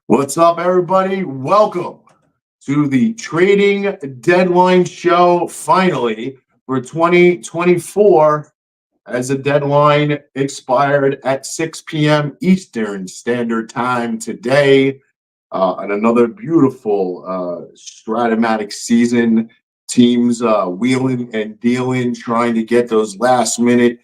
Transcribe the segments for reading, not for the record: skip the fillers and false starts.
What's up, everybody? Welcome to the Trading Deadline Show, finally, for 2024, as the deadline expired at 6 p.m. Eastern Standard Time today. And another beautiful Stratomatic season. Teams wheeling and dealing, trying to get those last-minute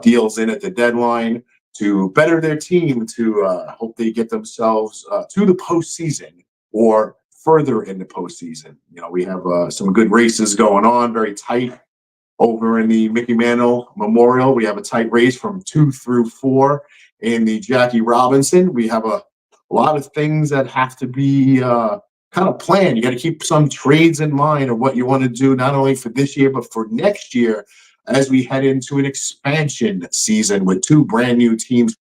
deals in at the deadline to better their team, to hope they get themselves to the postseason or further in the postseason. We have some good races going on, very tight over in the Mickey Mantle Memorial. We have a tight race from 2 through 4 in the Jackie Robinson. We have a lot of things that have to be kind of planned. You got to keep some trades in mind of what you want to do, not only for this year, but for next year, as we head into an expansion season with two brand new teams.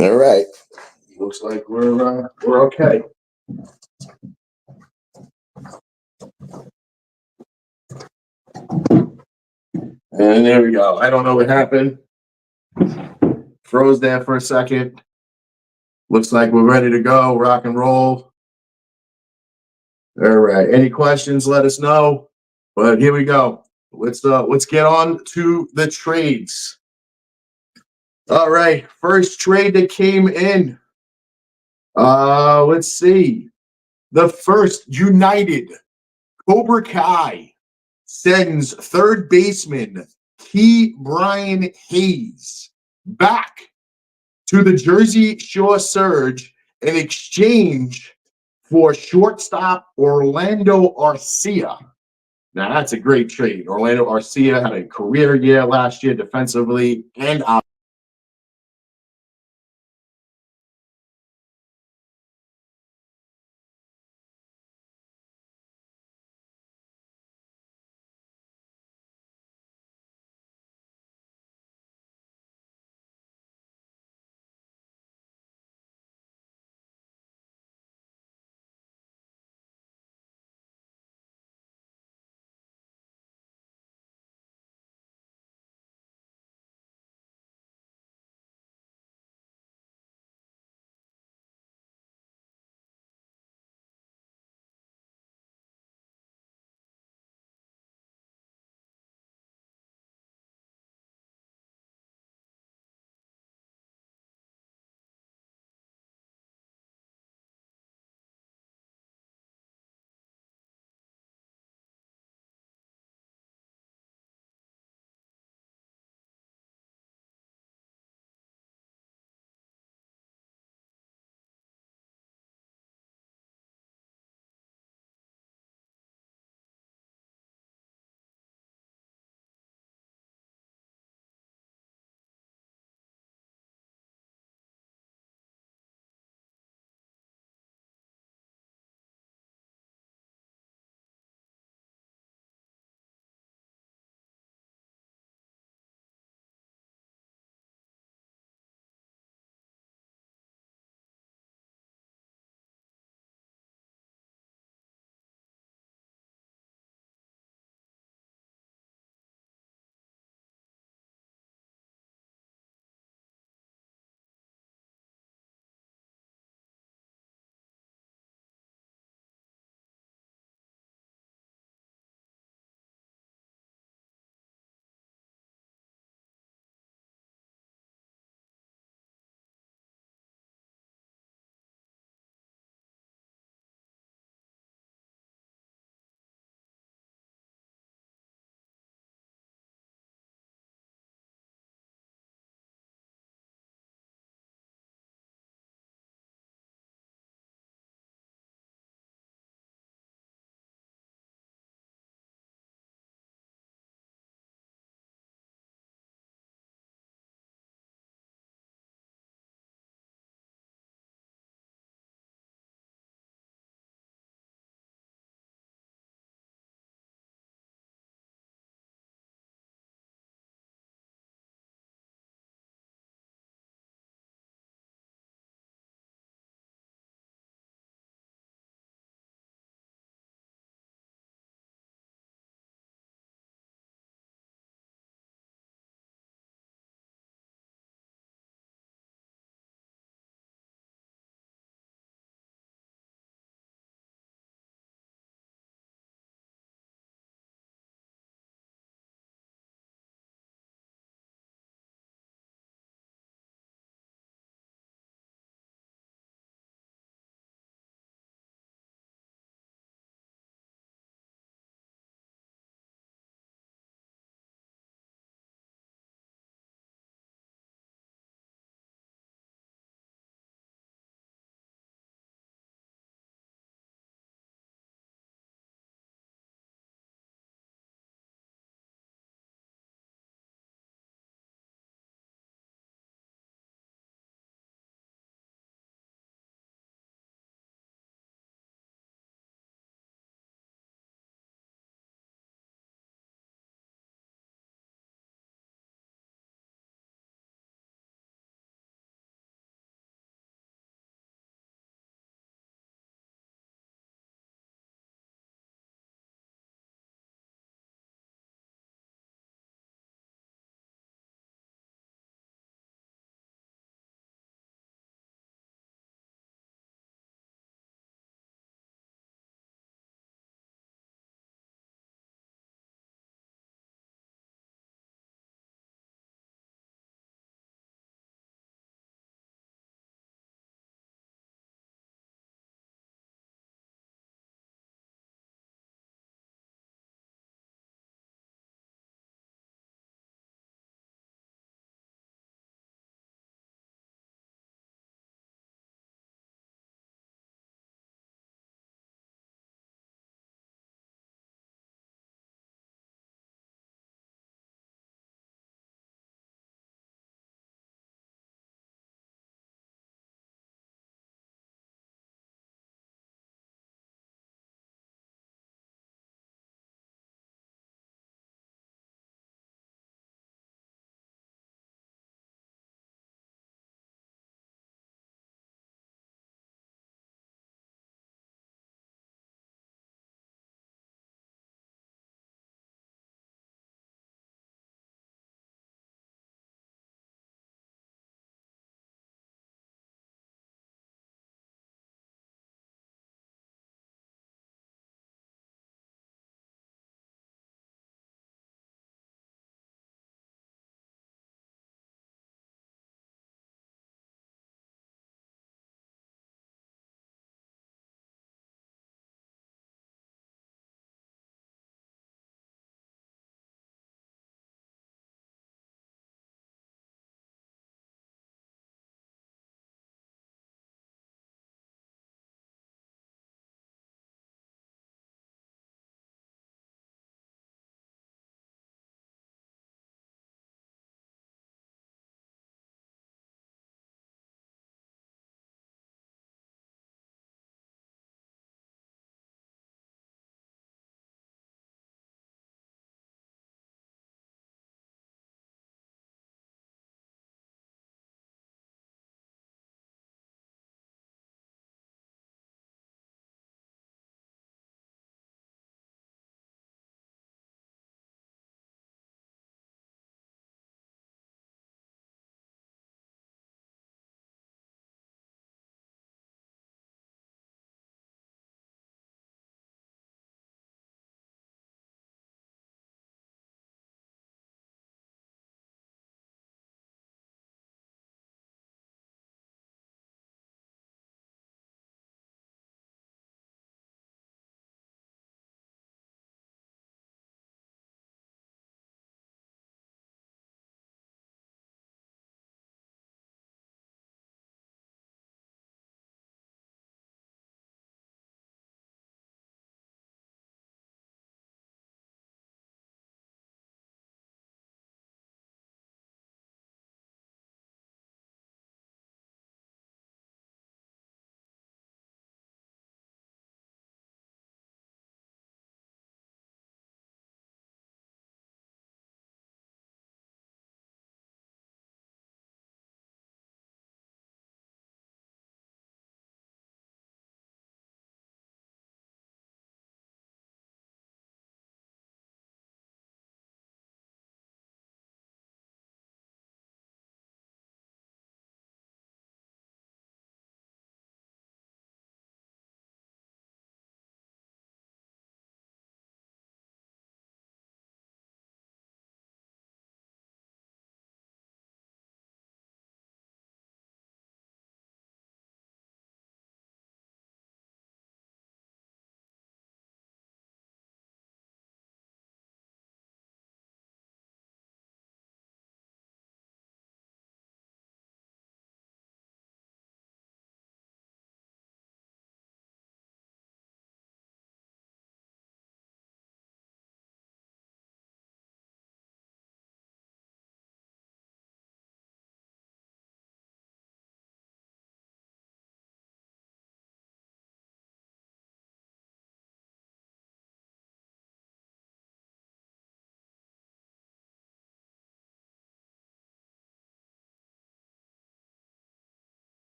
All right. Looks like we're okay. And there we go. I don't know what happened. Froze there for a second. Looks like we're ready to go. Rock and roll. All right. Any questions? Let us know. But here we go. Let's get on to the trades. All right. First trade that came in. Let's see. The first United Cobra Kai sends third baseman Key Brian Hayes back to the Jersey Shore Surge in exchange for shortstop Orlando Arcia. Now, that's a great trade. Orlando Arcia had a career year last year defensively and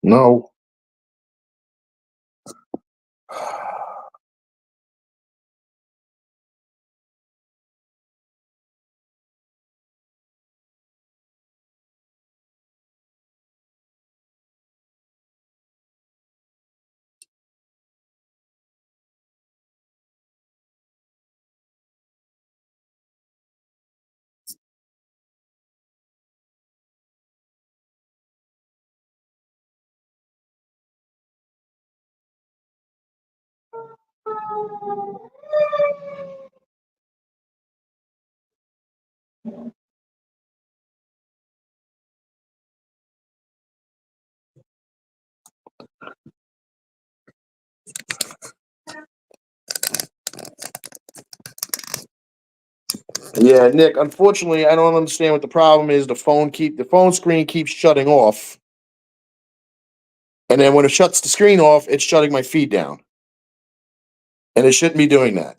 No. Yeah, Nick, unfortunately, I don't understand what the problem is. The phone screen keeps shutting off. And then when it shuts the screen off, it's shutting my feed down. And it shouldn't be doing that.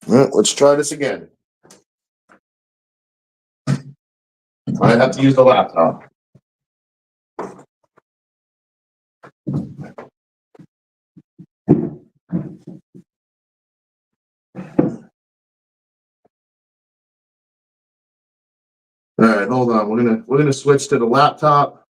Let's try this again. I have to use the laptop. All right, hold on. We're gonna switch to the laptop.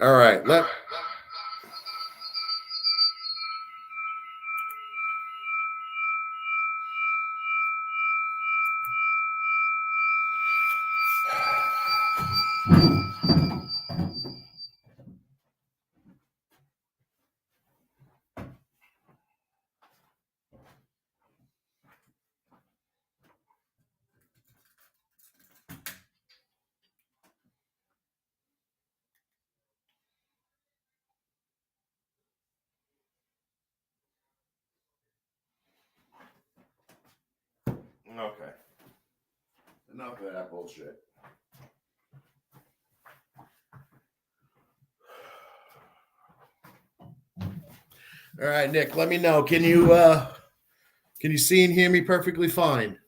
All right. Okay. Enough of that bullshit. All right, Nick, let me know. Can you see and hear me perfectly fine?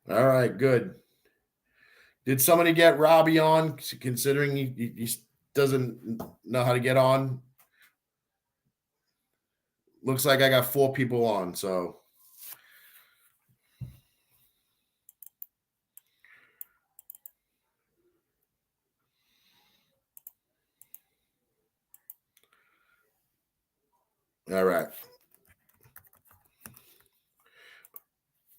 All right, good. Did somebody get Robbie on? Considering he doesn't know how to get on. Looks like I got 4 people on. So all right.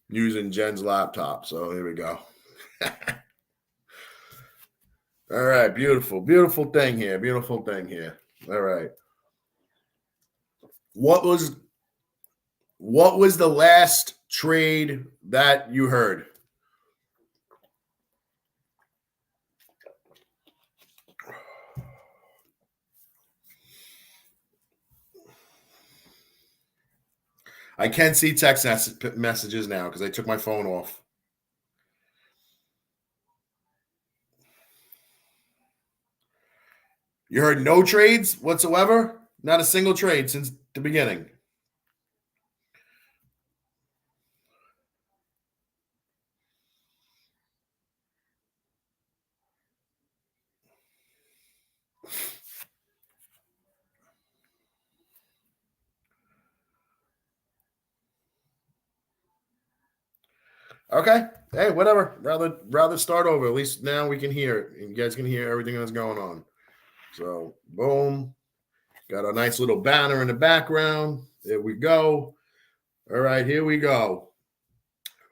Using Jen's laptop. So here we go. All right, beautiful, beautiful thing here. Beautiful thing here. All right. What was the last trade that you heard? I can see text messages now because I took my phone off. You heard no trades whatsoever? Not a single trade since the beginning. Okay. Hey, whatever. Rather start over. At least now we can hear it. You guys can hear everything that's going on. So, boom. Got a nice little banner in the background. There we go. All right, here we go.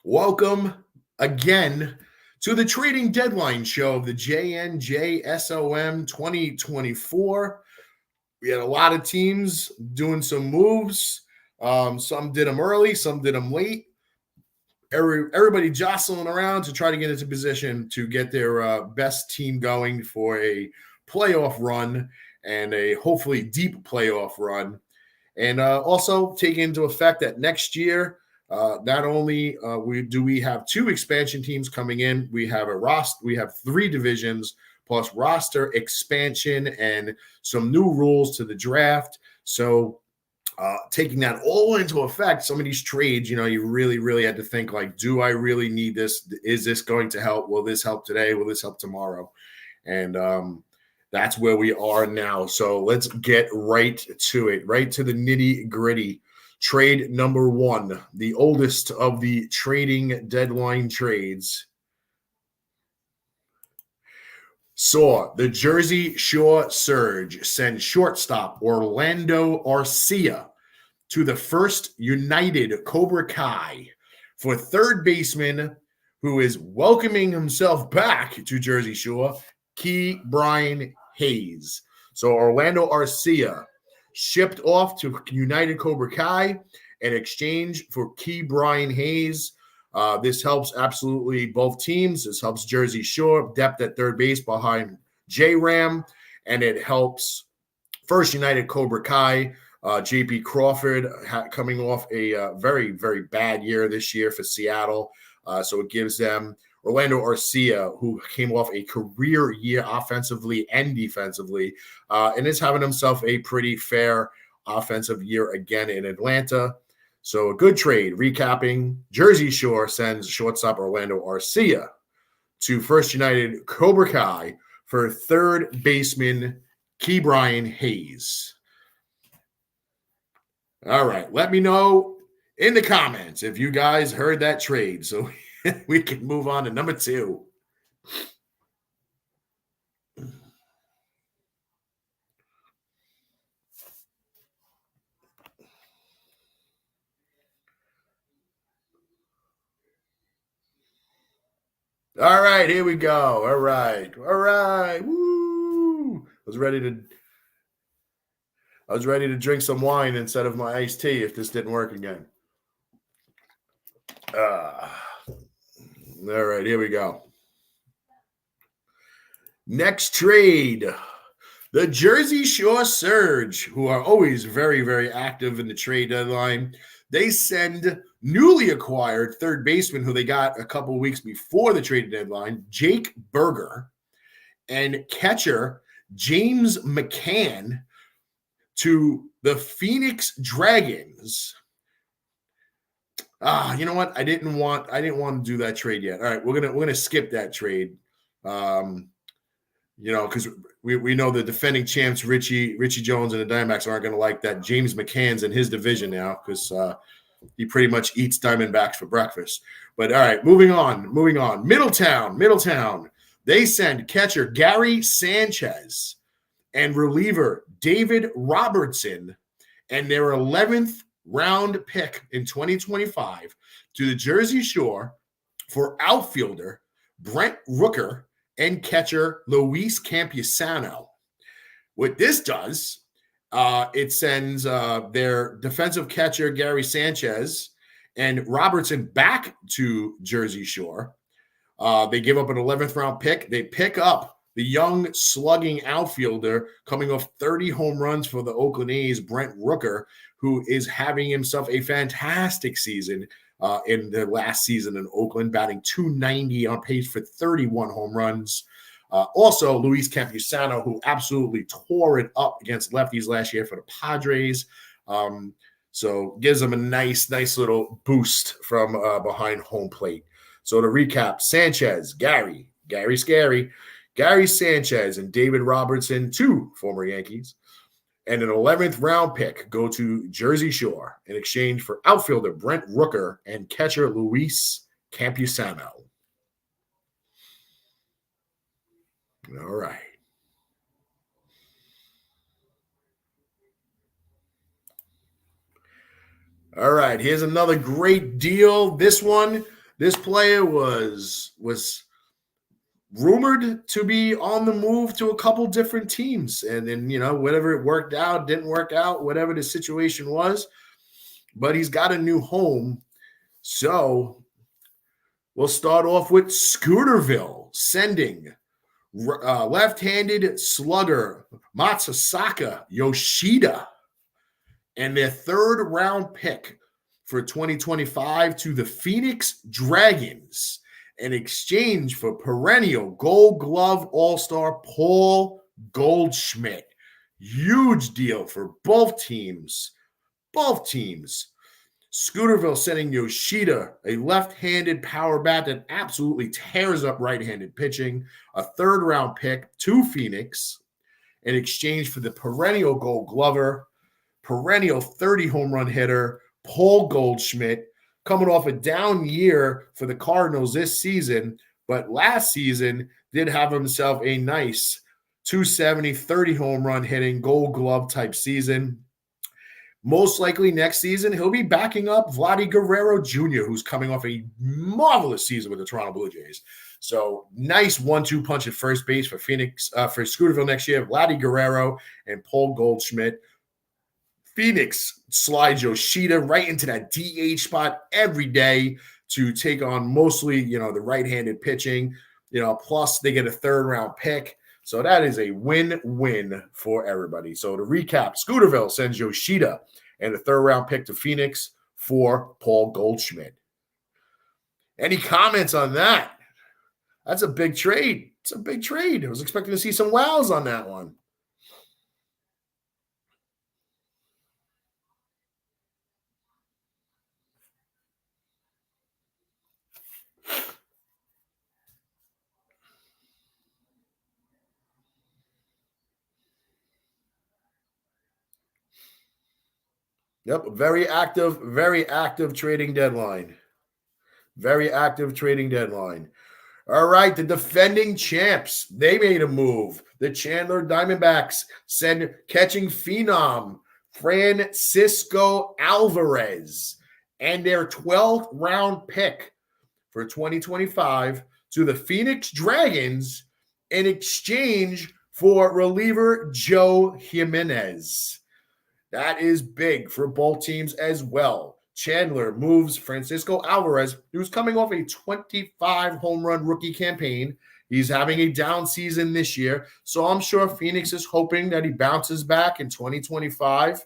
Welcome again to the trading deadline show of the JNJSOM 2024. We had a lot of teams doing some moves. Some did them early, some did them late. Everybody jostling around to try to get into position to get their best team going for a playoff run and a hopefully deep playoff run. And also take into effect that next year, not only we have 2 expansion teams coming in, we have we have 3 divisions plus roster expansion and some new rules to the draft. So taking that all into effect, some of these trades, you really had to think like, do I really need this? Is this going to help? Will this help today? Will this help tomorrow? And that's where we are now. So let's get right to it, right to the nitty gritty. Trade number 1, the oldest of the trading deadline trades, saw the Jersey Shore Surge send shortstop Orlando Arcia to the First United Cobra Kai for third baseman who is welcoming himself back to Jersey Shore, Key Brian Hayes. So Orlando Arcia shipped off to United Cobra Kai in exchange for Key Brian Hayes. This helps absolutely both teams. This helps Jersey Shore depth at third base behind J-Ram, and it helps First United Cobra Kai. J.P. Crawford coming off a very, very bad year this year for Seattle. So it gives them Orlando Arcia, who came off a career year offensively and defensively, and is having himself a pretty fair offensive year again in Atlanta. So a good trade. Recapping, Jersey Shore sends shortstop Orlando Arcia to First United Cobra Kai for third baseman Key Brian Hayes. All right. Let me know in the comments if you guys heard that trade so we can move on to number 2. All right, here we go. All right. Woo! I was ready to drink some wine instead of my iced tea if this didn't work again. All right, here we go. Next trade. The Jersey Shore Surge, who are always very, very active in the trade deadline, they send newly acquired third baseman, who they got a couple weeks before the trade deadline, Jake Berger, and catcher James McCann to the Phoenix Dragons. You know what? I didn't want to do that trade yet. All right, we're gonna skip that trade. Because we know the defending champs Richie Jones and the Diamondbacks aren't going to like that. James McCann's in his division now because he pretty much eats Diamondbacks for breakfast. But all right, moving on. Middletown. They send catcher Gary Sanchez and reliever David Robertson and their 11th round pick in 2025 to the Jersey Shore for outfielder Brent Rooker and catcher Luis Campusano. What this does, it sends their defensive catcher Gary Sanchez and Robertson back to Jersey Shore. They give up an 11th round pick. They pick up the young slugging outfielder coming off 30 home runs for the Oakland A's, Brent Rooker, who is having himself a fantastic season in the last season in Oakland, batting .290 on pace for 31 home runs. Also, Luis Campusano, who absolutely tore it up against lefties last year for the Padres. So gives them a nice little boost from behind home plate. So to recap, Sanchez, Gary Sanchez, and David Robertson, 2 former Yankees, and an 11th round pick go to Jersey Shore in exchange for outfielder Brent Rooker and catcher Luis Campusano. All right. All right, here's another great deal. This player was rumored to be on the move to a couple different teams. And then, whatever it worked out, didn't work out, whatever the situation was. But he's got a new home. So we'll start off with Scooterville sending left-handed slugger Matsusaka Yoshida and their third-round pick for 2025 to the Phoenix Dragons in exchange for perennial Gold Glove All-Star Paul Goldschmidt. Huge deal for both teams. Both teams. Scooterville sending Yoshida, a left-handed power bat that absolutely tears up right-handed pitching, a third-round pick to Phoenix in exchange for the perennial Gold Glover, perennial 30 home run hitter, Paul Goldschmidt, coming off a down year for the Cardinals this season, but last season did have himself a nice 270, 30 home run hitting Gold Glove type season. Most likely next season, he'll be backing up Vladdy Guerrero Jr., who's coming off a marvelous season with the Toronto Blue Jays. So nice 1-2 punch at first base for Phoenix, for Scooterville next year. Vladdy Guerrero and Paul Goldschmidt. Phoenix slides Yoshida right into that DH spot every day to take on mostly, the right-handed pitching. Plus they get a third-round pick. So that is a win-win for everybody. So to recap, Scooterville sends Yoshida and a third-round pick to Phoenix for Paul Goldschmidt. Any comments on that? That's a big trade. It's a big trade. I was expecting to see some wows on that one. Yep, very active trading deadline. Very active trading deadline. All right, the defending champs, they made a move. The Chandler Diamondbacks send catching phenom Francisco Alvarez and their 12th round pick for 2025 to the Phoenix Dragons in exchange for reliever Joe Jimenez. That is big for both teams as well. Chandler moves Francisco Alvarez, who's coming off a 25 home run rookie campaign. He's having a down season this year, so I'm sure Phoenix is hoping that he bounces back in 2025.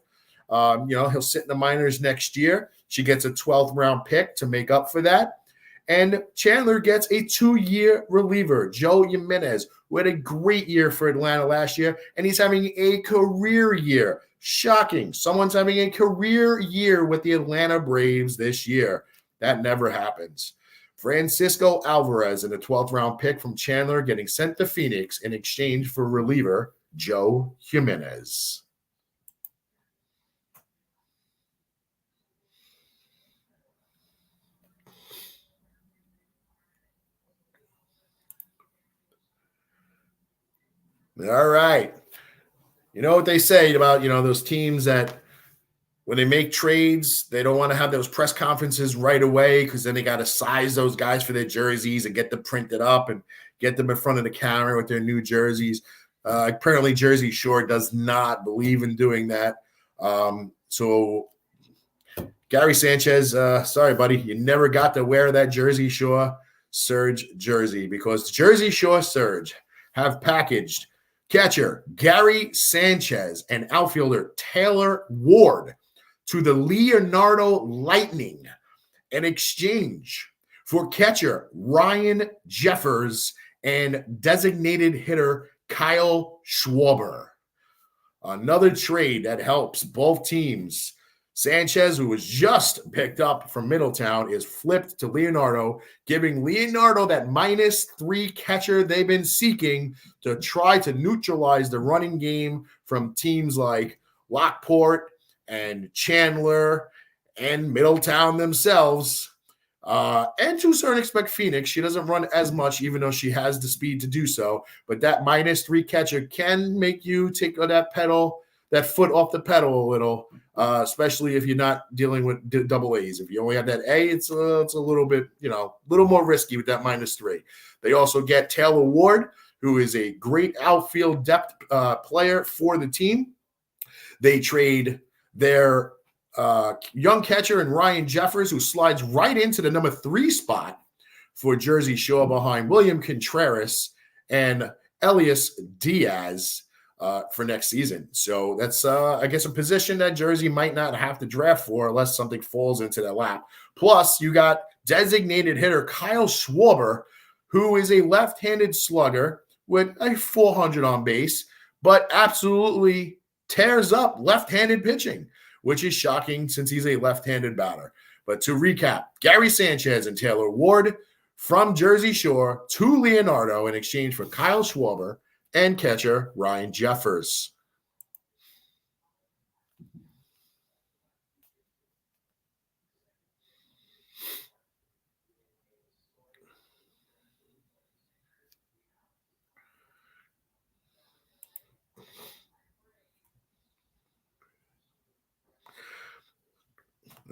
He'll sit in the minors next year. She gets a 12th round pick to make up for that. And Chandler gets a 2-year reliever, Joe Jimenez, who had a great year for Atlanta last year, and he's having a career year. Shocking. Someone's having a career year with the Atlanta Braves this year. That never happens. Francisco Alvarez and a 12th round pick from Chandler getting sent to Phoenix in exchange for reliever Joe Jimenez. All right. You know what they say about, those teams that when they make trades, they don't want to have those press conferences right away because then they got to size those guys for their jerseys and get them printed up and get them in front of the camera with their new jerseys. Apparently, Jersey Shore does not believe in doing that. So Gary Sanchez, sorry, buddy, you never got to wear that Jersey Shore Surge jersey because Jersey Shore Surge have packaged catcher Gary Sanchez and outfielder Taylor Ward to the Leonardo Lightning in exchange for catcher Ryan Jeffers and designated hitter Kyle Schwarber. Another trade that helps both teams. Sanchez, who was just picked up from Middletown, is flipped to Leonardo, giving Leonardo that -3 catcher they've been seeking to try to neutralize the running game from teams like Lockport and Chandler and Middletown themselves. And to a certain extent, Phoenix. She doesn't run as much, even though she has the speed to do so. But that -3 catcher can make you take that foot off the pedal a little, especially if you're not dealing with double A's. If you only have that A, it's a little bit, a little more risky with that -3. They also get Taylor Ward, who is a great outfield depth player for the team. They trade their young catcher and Ryan Jeffers, who slides right into the number 3 spot for Jersey Shore behind William Contreras and Elias Diaz for next season. So that's, I guess, a position that Jersey might not have to draft for unless something falls into their lap. Plus, you got designated hitter Kyle Schwarber, who is a left-handed slugger with a 400 on base, but absolutely tears up left-handed pitching, which is shocking since he's a left-handed batter. But to recap, Gary Sanchez and Taylor Ward from Jersey Shore to Leonardo in exchange for Kyle Schwarber and catcher Ryan Jeffers.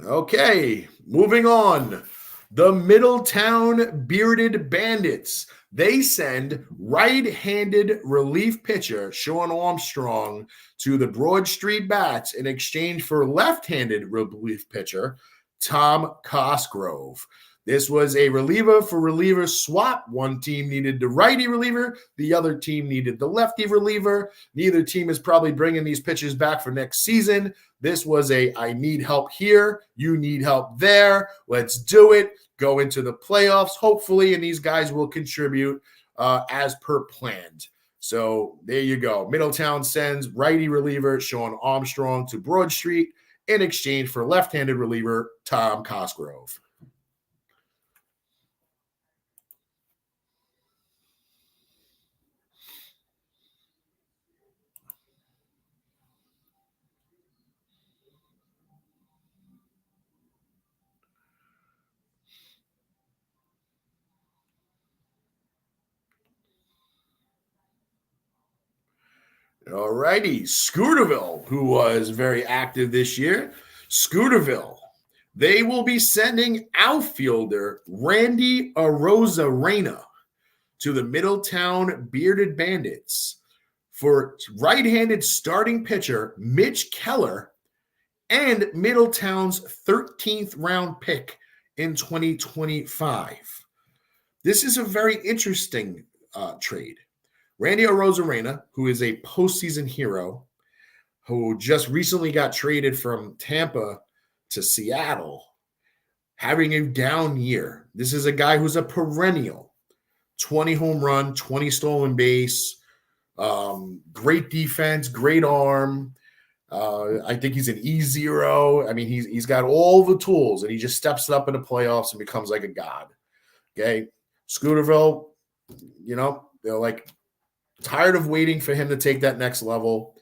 Okay, moving on. The Middletown Bearded Bandits. They send right-handed relief pitcher Sean Armstrong to the Broad Street Bats in exchange for left-handed relief pitcher Tom Cosgrove. This was a reliever for reliever swap. One team needed the righty reliever. The other team needed the lefty reliever. Neither team is probably bringing these pitchers back for next season. This was I need help here. You need help there. Let's do it. Go into the playoffs, hopefully, and these guys will contribute as per planned. So there you go. Middletown sends righty reliever Sean Armstrong to Broad Street in exchange for left-handed reliever Tom Cosgrove. All righty. Scooterville, who was very active this year. Scooterville, they will be sending outfielder Randy Arozarena to the Middletown Bearded Bandits for right-handed starting pitcher Mitch Keller and Middletown's 13th round pick in 2025. This is a very interesting trade. Randy Arozarena, who is a postseason hero, who just recently got traded from Tampa to Seattle, having a down year. This is a guy who's a perennial 20 home run, 20 stolen base, great defense, great arm. I think he's an E0. I mean, he's got all the tools, and he just steps it up in the playoffs and becomes like a god. Okay, Scooterville, they're like tired of waiting for him to take that next level.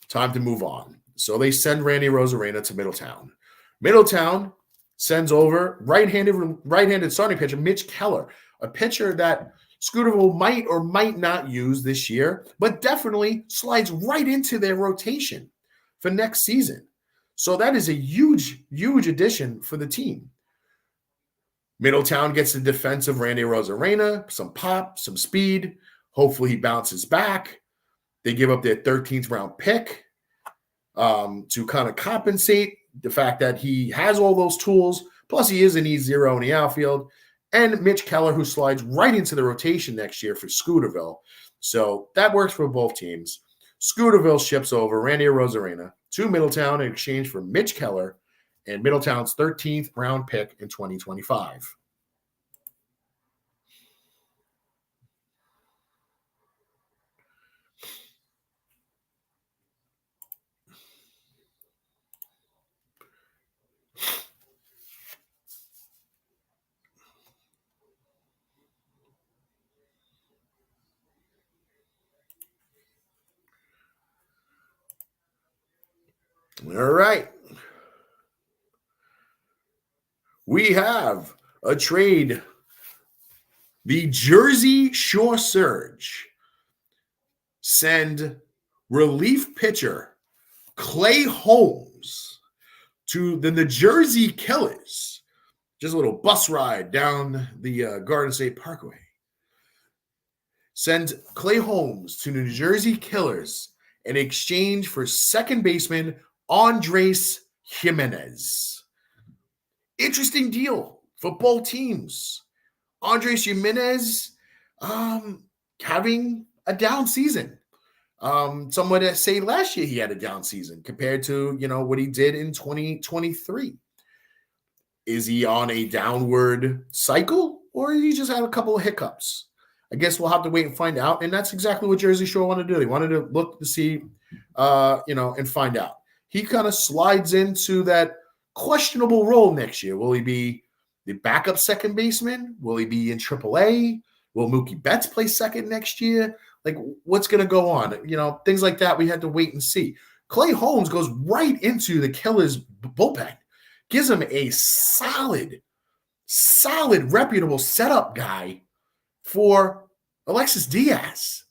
Time to move on. So they send Randy Arozarena to Middletown. Middletown sends over right-handed starting pitcher Mitch Keller, a pitcher that Scooterville might or might not use this year, but definitely slides right into their rotation for next season. So that is a huge, huge addition for the team. Middletown gets the defensive Randy Arozarena, some pop, some speed. Hopefully he bounces back. They give up their 13th round pick to kind of compensate the fact that he has all those tools. Plus he is an E0 in the outfield. And Mitch Keller, who slides right into the rotation next year for Scooterville. So that works for both teams. Scooterville ships over Randy Arozarena to Middletown in exchange for Mitch Keller and Middletown's 13th round pick in 2025. All right. We have a trade. The Jersey Shore Surge send relief pitcher Clay Holmes to the New Jersey Killers. Just a little bus ride down the Garden State Parkway. Send Clay Holmes to New Jersey Killers in exchange for second baseman Andres Jimenez. Interesting deal for both teams. Andres Jimenez having a down season. Some would say last year he had a down season compared to, what he did in 2023. Is he on a downward cycle, or he just had a couple of hiccups? I guess we'll have to wait and find out. And that's exactly what Jersey Shore wanted to do. They wanted to look to see, and find out. He kind of slides into that questionable role next year. Will he be the backup second baseman? Will he be in AAA? Will Mookie Betts play second next year? Like, what's going to go on? Things like that we had to wait and see. Clay Holmes goes right into the Killers bullpen. Gives him a solid, reputable setup guy for Alexis Diaz.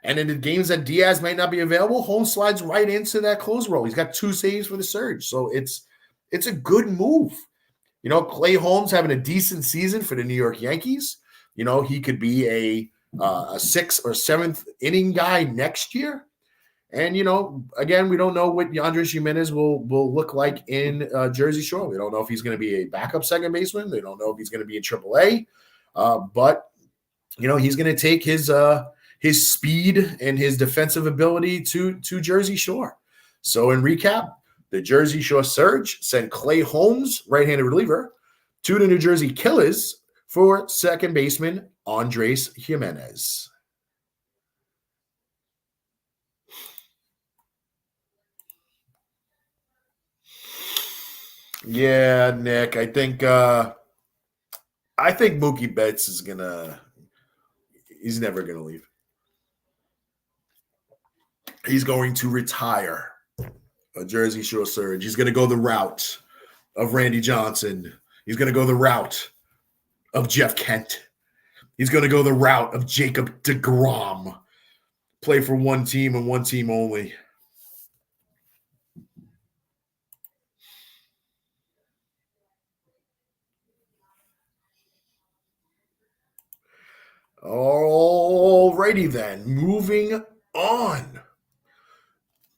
And in the games that Diaz might not be available, Holmes slides right into that close role. He's got 2 saves for the Surge. So it's a good move. Clay Holmes having a decent season for the New York Yankees. He could be a 6th or 7th inning guy next year. And, again, we don't know what Andres Jimenez will look like in Jersey Shore. We don't know if he's going to be a backup second baseman. They don't know if he's going to be in AAA. But he's going to take his speed and his defensive ability to Jersey Shore. So in recap, the Jersey Shore Surge sent Clay Holmes, right-handed reliever, to the New Jersey Killers for second baseman Andres Jimenez. Yeah, Nick, I think Mookie Betts he's never gonna leave. He's going to retire a Jersey Shore Surge. He's gonna go the route of Randy Johnson. He's gonna go the route of Jeff Kent. He's gonna go the route of Jacob deGrom. Play for one team and one team only. Alrighty then, moving on.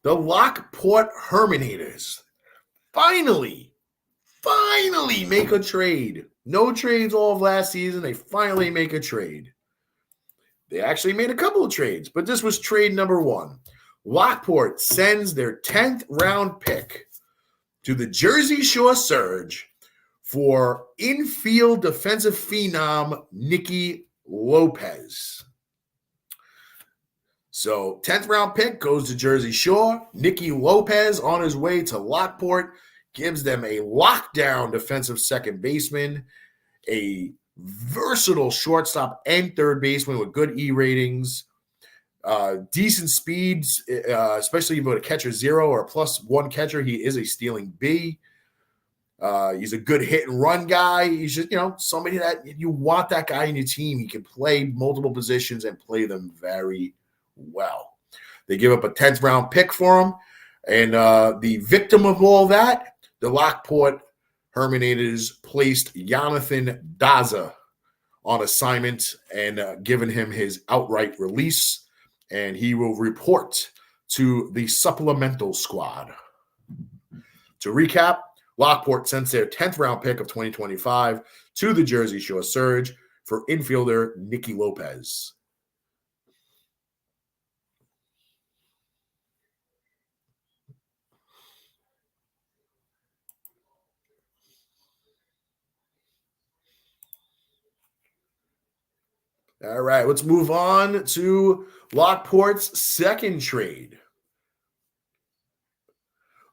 The Lockport Herminators finally make a trade. No trades all of last season. They finally make a trade. They actually made a couple of trades, but this was trade number 1. Lockport sends their 10th round pick to the Jersey Shore Surge for infield defensive phenom Nicky Lopez. So 10th round pick goes to Jersey Shore. Nicky Lopez on his way to Lockport gives them a lockdown defensive second baseman, a versatile shortstop and third baseman with good E ratings, decent speeds, especially if you go to catcher 0 or +1 catcher. He is a stealing B. He's a good hit and run guy. He's just, somebody that you want that guy in your team. He can play multiple positions and play them very well. They give up a 10th round pick for him. And the victim of all that, the Lockport Herminators placed Jonathan Daza on assignment and given him his outright release. And he will report to the supplemental squad. To recap, Lockport sends their 10th round pick of 2025 to the Jersey Shore Surge for infielder Nicky Lopez. All right, let's move on to Lockport's second trade.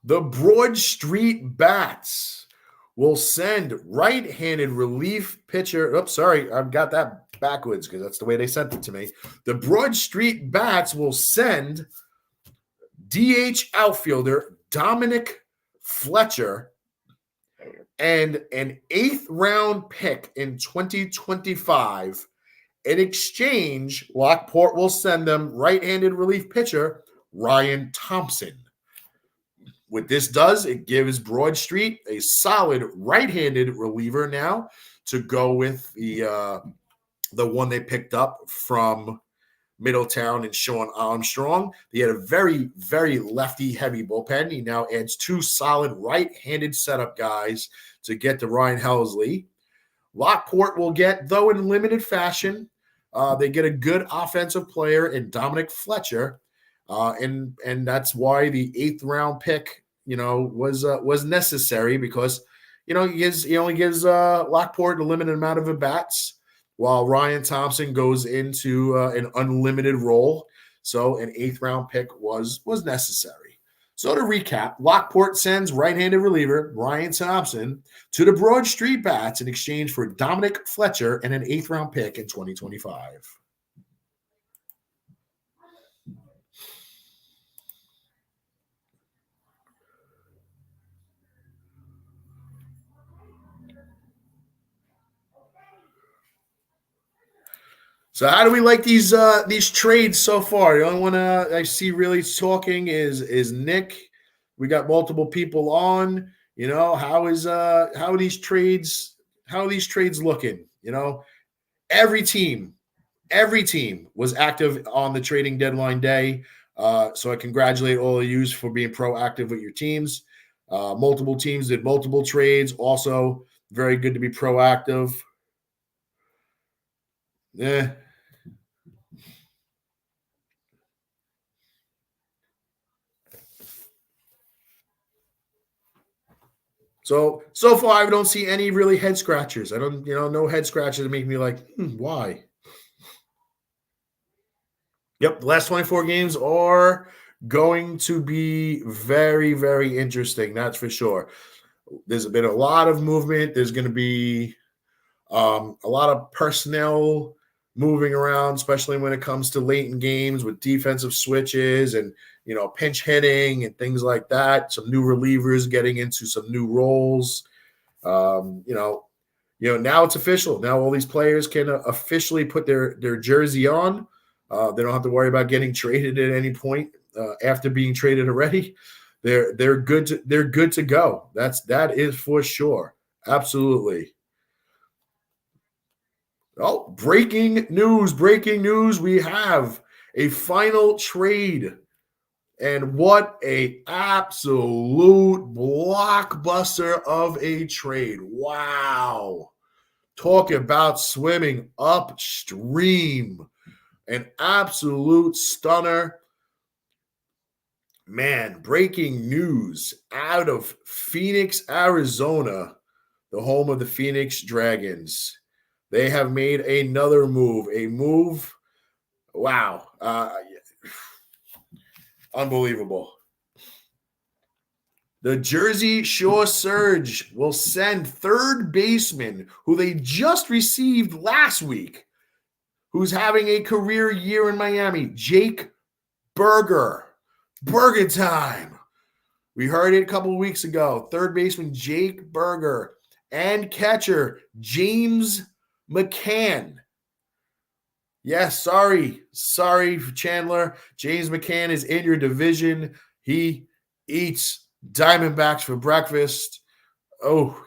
The Broad Street Bats will send right-handed relief pitcher. Oops, sorry, I've got that backwards because that's the way they sent it to me. The Broad Street Bats will send DH outfielder Dominic Fletcher and an 8th round pick in 2025. In exchange, Lockport will send them right-handed relief pitcher Ryan Thompson. What this does, it gives Broad Street a solid right-handed reliever now to go with the one they picked up from Middletown and Sean Armstrong. He had a very, very lefty-heavy bullpen. He now adds 2 solid right-handed setup guys to get to Ryan Helsley. Lockport will get, though in limited fashion, they get a good offensive player in Dominic Fletcher, and that's why the 8th round pick, was necessary because, he only gives Lockport a limited amount of at-bats, while Ryan Thompson goes into an unlimited role. So an 8th round pick was necessary. So to recap, Lockport sends right-handed reliever Ryan Thompson to the Broad Street Bats in exchange for Dominic Fletcher and an 8th round pick in 2025. So how do we like these trades so far? The only one I see really talking is Nick. We got multiple people on. How are these trades looking? Every team was active on the trading deadline day. So I congratulate all of you for being proactive with your teams. Multiple teams did multiple trades. Also, very good to be proactive. Yeah. So far, I don't see any really head scratchers. I don't, no head scratchers that make me like, why? Yep, the last 24 games are going to be very, very interesting. That's for sure. There's been a lot of movement. There's going to be a lot of personnel moving around, especially when it comes to late in games with defensive switches and, pinch hitting and things like that. Some new relievers getting into some new roles. Now it's official. Now all these players can officially put their jersey on. They don't have to worry about getting traded at any point after being traded already. They're good to go. That is for sure. Absolutely. Oh, breaking news. We have a final trade. And what a absolute blockbuster of a trade. Wow. Talk about swimming upstream. An absolute stunner. Man, breaking news out of Phoenix, Arizona, the home of the Phoenix Dragons. They have made another move. Wow. Unbelievable. The Jersey Shore Surge will send third baseman, who they just received last week, who's having a career year in Miami, Jake Burger. Burger time. We heard it a couple of weeks ago. Third baseman Jake Burger and catcher James McCann. Yes, sorry, Chandler. James McCann is in your division. He eats Diamondbacks for breakfast. Oof.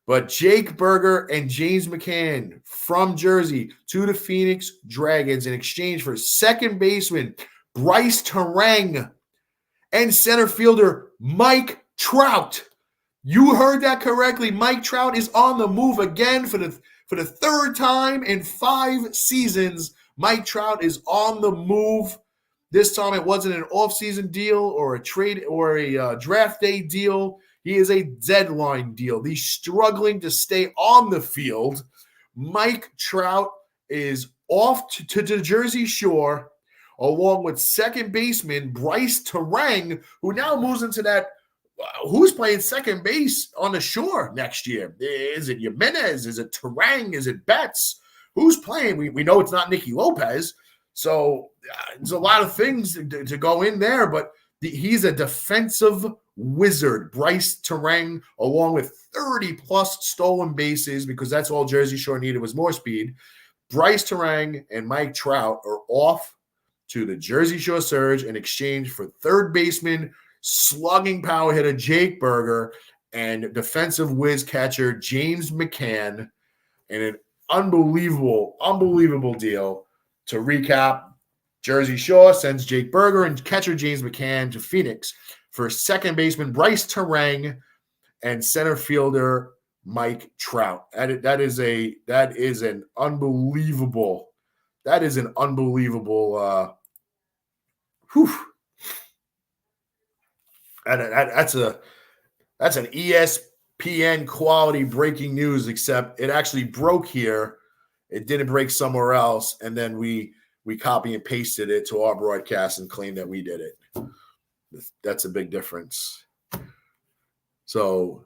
But Jake Burger and James McCann from Jersey to the Phoenix Dragons in exchange for second baseman Bryce Terang and center fielder Mike Trout. You heard that correctly. Mike Trout is on the move again for the third time in 5 seasons. Mike Trout is on the move. This time it wasn't an offseason deal or a trade or a draft day deal. He is a deadline deal. He's struggling to stay on the field. Mike Trout is off to the Jersey Shore, along with second baseman Bryce Terang, who now moves into that. Who's playing second base on the Shore next year? Is it Jimenez? Is it Terang? Is it Betts? Who's playing? We know it's not Nicky Lopez. So there's a lot of things to go in there, but He's a defensive wizard. Bryce Terang, along with 30-plus stolen bases, because that's all Jersey Shore needed was more speed. Bryce Terang and Mike Trout are off to the Jersey Shore Surge in exchange for third baseman, slugging power hitter Jake Berger, and defensive whiz catcher James McCann, and an unbelievable deal. To recap, Jersey Shore sends Jake Berger and catcher James McCann to Phoenix for second baseman Bryce Terang and center fielder Mike Trout. That is an unbelievable. That's an ESPN quality breaking news, except it actually broke here. It didn't break somewhere else, and then we copy and pasted it to our broadcast and claimed that we did it. That's a big difference. So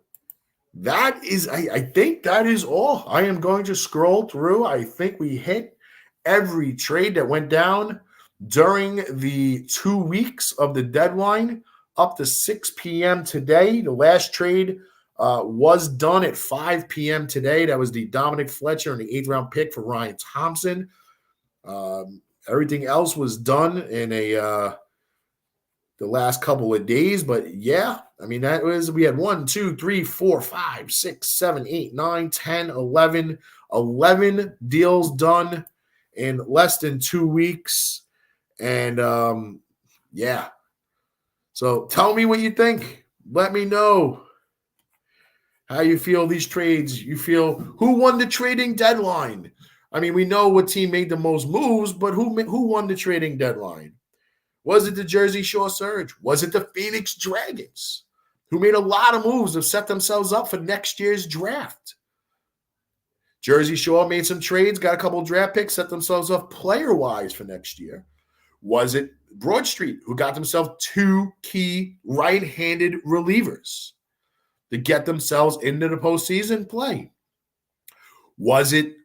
that is, I think that is all. I am going to scroll through. I think we hit every trade that went down during the 2 weeks of the deadline up to 6 p.m. today. The last trade was done at 5 p.m. today. That was the Dominic Fletcher and the 8th round pick for Ryan Thompson. Everything else was done in the last couple of days. But yeah, I mean, we had 1, 2, 3, 4, 5, 6, 7, 8, 9, 10, 11 deals done in less than 2 weeks. And yeah. So tell me what you think. Let me know how you feel these trades. You feel who won the trading deadline? I mean, we know what team made the most moves, but who won the trading deadline? Was it the Jersey Shore Surge? Was it the Phoenix Dragons, who made a lot of moves to set themselves up for next year's draft? Jersey Shore made some trades, got a couple of draft picks, set themselves up player-wise for next year. Was it Broad Street, who got themselves 2 key right-handed relievers to get themselves into the postseason play? Was it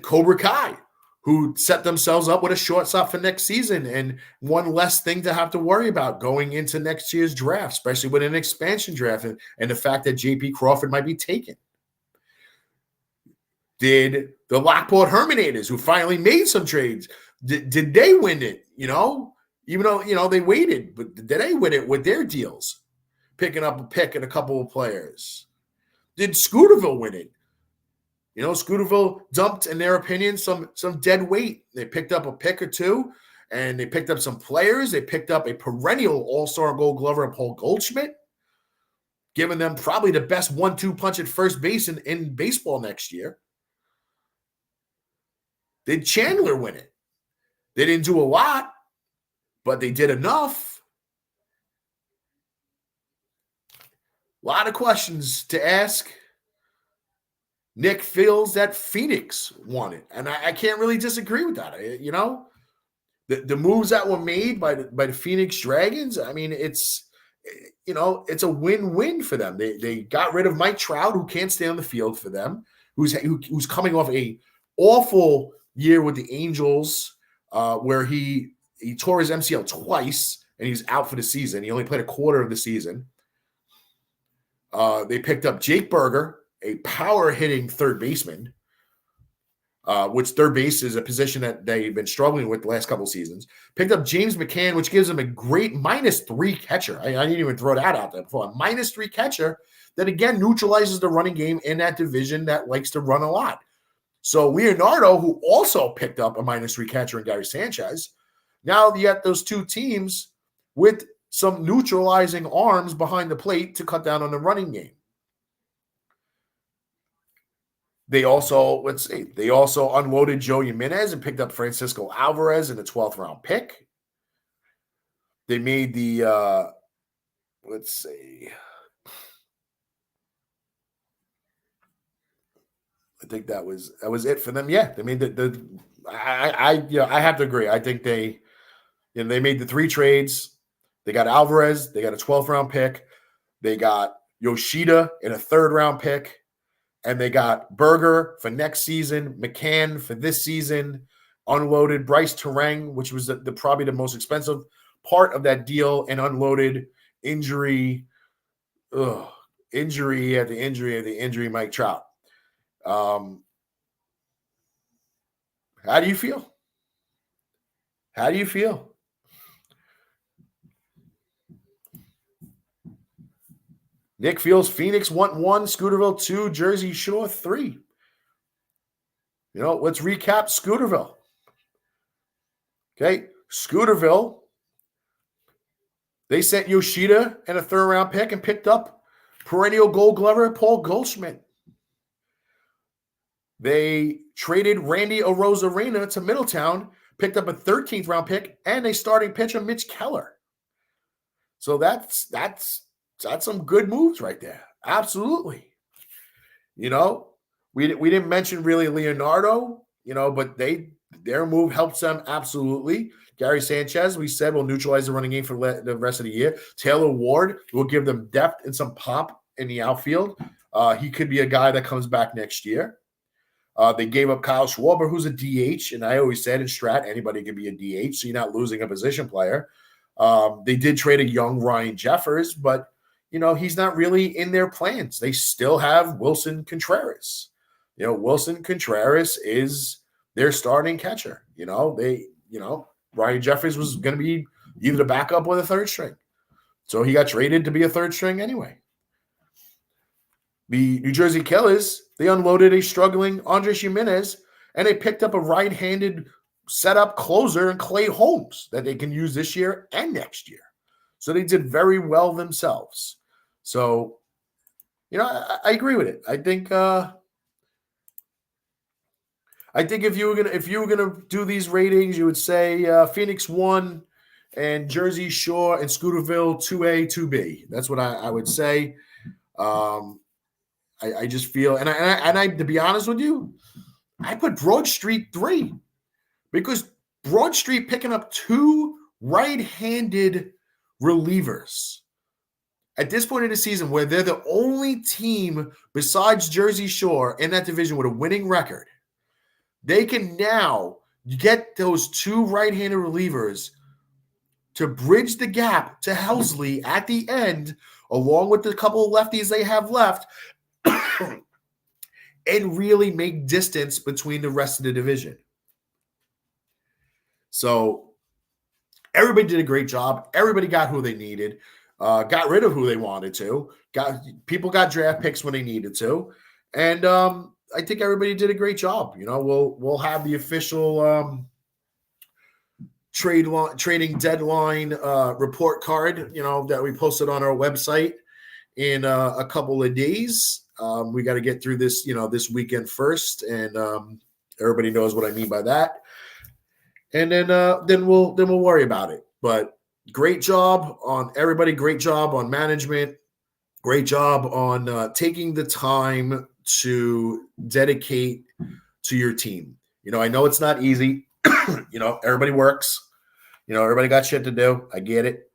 Cobra Kai, who set themselves up with a shortstop for next season and one less thing to have to worry about going into next year's draft, especially with an expansion draft and the fact that J.P. Crawford might be taken? Did the Lockport Herminators, who finally made some trades, did they win it? Even though, they waited, but did they win it with their deals? Picking up a pick and a couple of players. Did Scooterville win it? Scooterville dumped, in their opinion, some dead weight. They picked up a pick or two, and they picked up some players. They picked up a perennial all-star Gold Glover, Paul Goldschmidt, giving them probably the best 1-2 punch at first base in baseball next year. Did Chandler win it? They didn't do a lot, but they did enough. A lot of questions to ask. Nick feels that Phoenix won it, and I can't really disagree with that. The moves that were made by the Phoenix Dragons, I mean, it's a win-win for them. They got rid of Mike Trout, who can't stay on the field for them, who's coming off a awful year with the Angels, where he tore his MCL twice and he's out for the season. He only played a quarter of the season. They picked up Jake Berger, a power-hitting third baseman, which third base is a position that they've been struggling with the last couple of seasons. Picked up James McCann, which gives them a great -3 catcher. I didn't even throw that out there before. A -3 catcher that, again, neutralizes the running game in that division that likes to run a lot. So Leonardo, who also picked up a -3 catcher in Gary Sanchez, now you got those two teams with some neutralizing arms behind the plate to cut down on the running game. They also unloaded Joe Jimenez and picked up Francisco Alvarez in the 12th round pick. They made the I think that was it for them. Yeah, they made I have to agree. I think they made the 3 trades. They got Alvarez, they got a 12th round pick, they got Yoshida in a 3rd round pick, and they got Berger for next season, McCann for this season, unloaded Bryce Terang, which was probably the most expensive part of that deal and unloaded injury. Injury at the injury, Mike Trout. How do you feel? How do you feel? Nick feels Phoenix 1, Scooterville 2, Jersey Shore 3. Let's recap Scooterville. Okay, Scooterville, they sent Yoshida and a third-round pick and picked up perennial Gold Glover Paul Goldschmidt. They traded Randy Arozarena to Middletown, picked up a 13th-round pick, and a starting pitcher, Mitch Keller. So that's some good moves right there. Absolutely. We didn't mention really Leonardo, but their move helps them absolutely. Gary Sanchez, we said, will neutralize the running game for the rest of the year. Taylor Ward will give them depth and some pop in the outfield. He could be a guy that comes back next year. They gave up Kyle Schwarber, who's a DH, and I always said in Strat, anybody can be a DH, so you're not losing a position player. They did trade a young Ryan Jeffers, but he's not really in their plans. They still have Wilson Contreras. Wilson Contreras is their starting catcher. Ryan Jeffers was going to be either the backup or the third string. So he got traded to be a third string anyway. The New Jersey Killers, they unloaded a struggling Andres Jimenez, and they picked up a right-handed setup closer in Clay Holmes that they can use this year and next year. So they did very well themselves. So, I agree with it. I think if you were gonna do these ratings, you would say Phoenix 1 and Jersey Shore and Scooterville 2A, 2B. That's what I would say. I just feel, and I to be honest with you, I put Broad Street 3 because Broad Street picking up 2 right-handed relievers at this point in the season where they're the only team besides Jersey Shore in that division with a winning record. They can now get those 2 right-handed relievers to bridge the gap to Helsley at the end, along with the couple of lefties they have left, and really make distance between the rest of the division. So everybody did a great job. Everybody got who they needed, got rid of who they wanted to. People got draft picks when they needed to, and I think everybody did a great job. We'll have the official trading deadline report card, that we posted on our website in a couple of days. We got to get through this, this weekend first, and everybody knows what I mean by that. And then we'll worry about it. But great job on everybody. Great job on management. Great job on taking the time to dedicate to your team. I know it's not easy. Everybody works. Everybody got shit to do. I get it.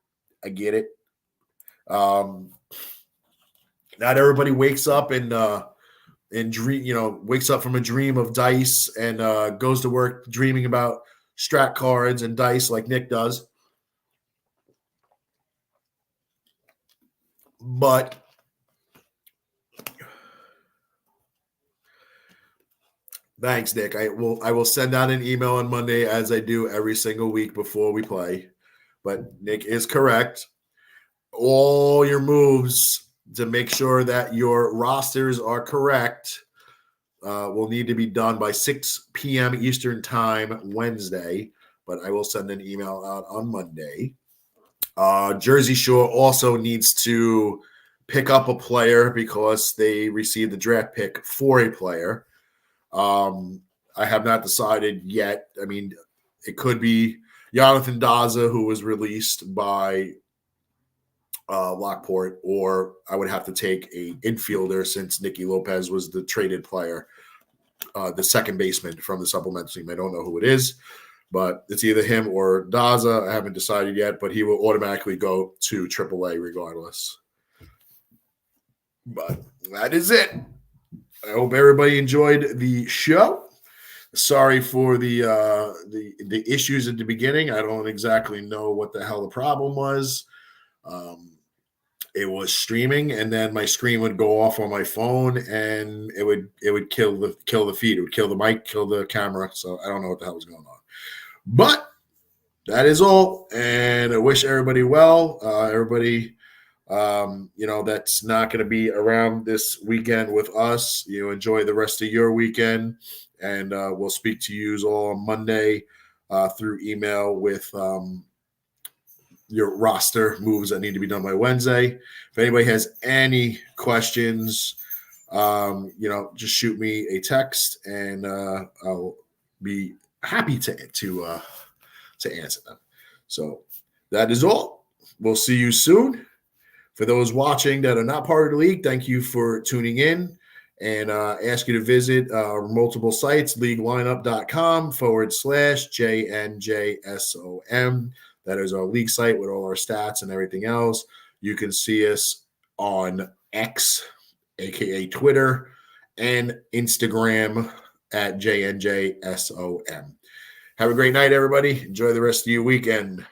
Not everybody wakes up and dream, wakes up from a dream of dice and goes to work dreaming about strat cards and dice like Nick does. But thanks, Nick. I will send out an email on Monday as I do every single week before we play. But Nick is correct. All your moves to make sure that your rosters are correct will need to be done by 6 p.m. Eastern time Wednesday, but I will send an email out on Monday. Jersey Shore also needs to pick up a player because they received the draft pick for a player. I have not decided yet. I mean, it could be Jonathan Daza, who was released by Lockport, or I would have to take a infielder since Nicky Lopez was the traded player, the second baseman from the supplemental team. I don't know who it is, but it's either him or Daza. I haven't decided yet, but he will automatically go to AAA regardless. But that is it. I hope everybody enjoyed the show. Sorry for the issues at the beginning. I don't exactly know what the hell the problem was. It was streaming, and then my screen would go off on my phone, and it would kill the feed. It would kill the mic, kill the camera. So I don't know what the hell was going on. But that is all, and I wish everybody well. Everybody, that's not going to be around this weekend with us. You enjoy the rest of your weekend, and we'll speak to you all on Monday through email with your roster moves that need to be done by Wednesday. If anybody has any questions, just shoot me a text, and I'll be happy to answer them. So that is all. We'll see you soon. For those watching that are not part of the league, thank you for tuning in, and ask you to visit multiple sites, leaguelineup.com/JNJSOM. That is our league site with all our stats and everything else. You can see us on X, aka Twitter, and Instagram at JNJSOM. Have a great night, everybody. Enjoy the rest of your weekend.